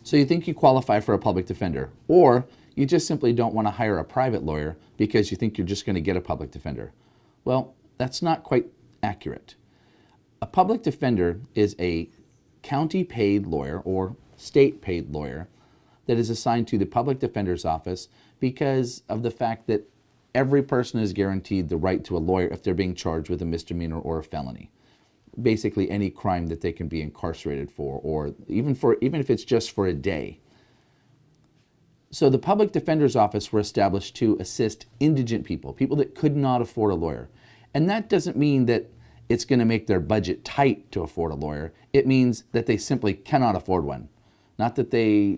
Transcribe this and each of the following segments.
So you think you qualify for a public defender, or you just simply don't want to hire a private lawyer because you think you're just going to get a public defender. Well, that's not quite accurate. A public defender is a county-paid lawyer or state-paid lawyer that is assigned to the public defender's office because of the fact that every person is guaranteed the right to a lawyer if they're being charged with a misdemeanor or a felony. Basically any crime that they can be incarcerated for, or even if it's just for a day. So the public defender's office were established to assist indigent people, people that could not afford a lawyer. And that doesn't mean that it's going to make their budget tight to afford a lawyer. It means that they simply cannot afford one. Not that they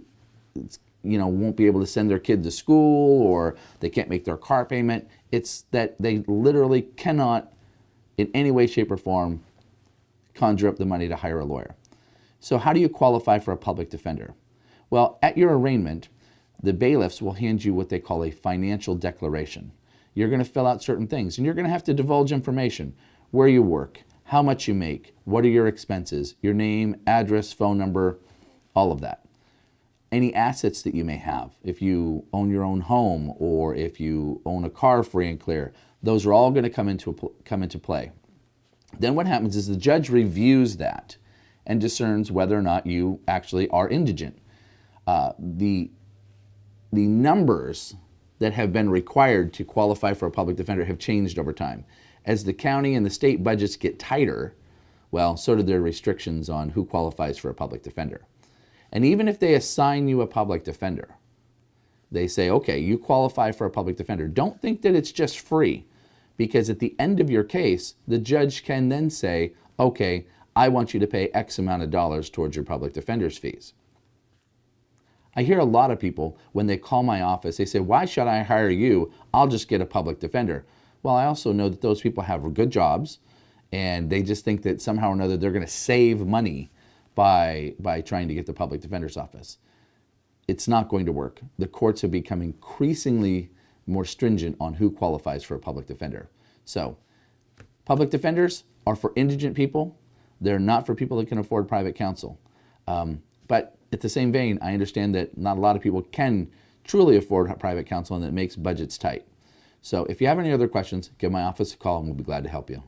won't be able to send their kid to school or they can't make their car payment. It's that they literally cannot in any way, shape, or form conjure up the money to hire a lawyer. So how do you qualify for a public defender? Well, at your arraignment, the bailiffs will hand you what they call a financial declaration. You're going to fill out certain things, and you're going to have to divulge information: where you work, how much you make, what are your expenses, your name, address, phone number, all of that. Any assets that you may have, if you own your own home or if you own a car free and clear, those are all going to come into play. Then what happens is the judge reviews that and discerns whether or not you actually are indigent. The numbers that have been required to qualify for a public defender have changed over time. As the county and the state budgets get tighter, well, so do their restrictions on who qualifies for a public defender. And even if they assign you a public defender, they say, okay, you qualify for a public defender. Don't think that it's just free, because at the end of your case, the judge can then say, okay, I want you to pay X amount of dollars towards your public defender's fees. I hear a lot of people, when they call my office, they say, why should I hire you? I'll just get a public defender. Well, I also know that those people have good jobs, and they just think that somehow or another they're going to save money by trying to get the public defender's office. It's not going to work. The courts have become increasingly more stringent on who qualifies for a public defender. So, public defenders are for indigent people. They're not for people that can afford private counsel. But at the same vein, I understand that not a lot of people can truly afford private counsel, and that makes budgets tight. So if you have any other questions, give my office a call and we'll be glad to help you.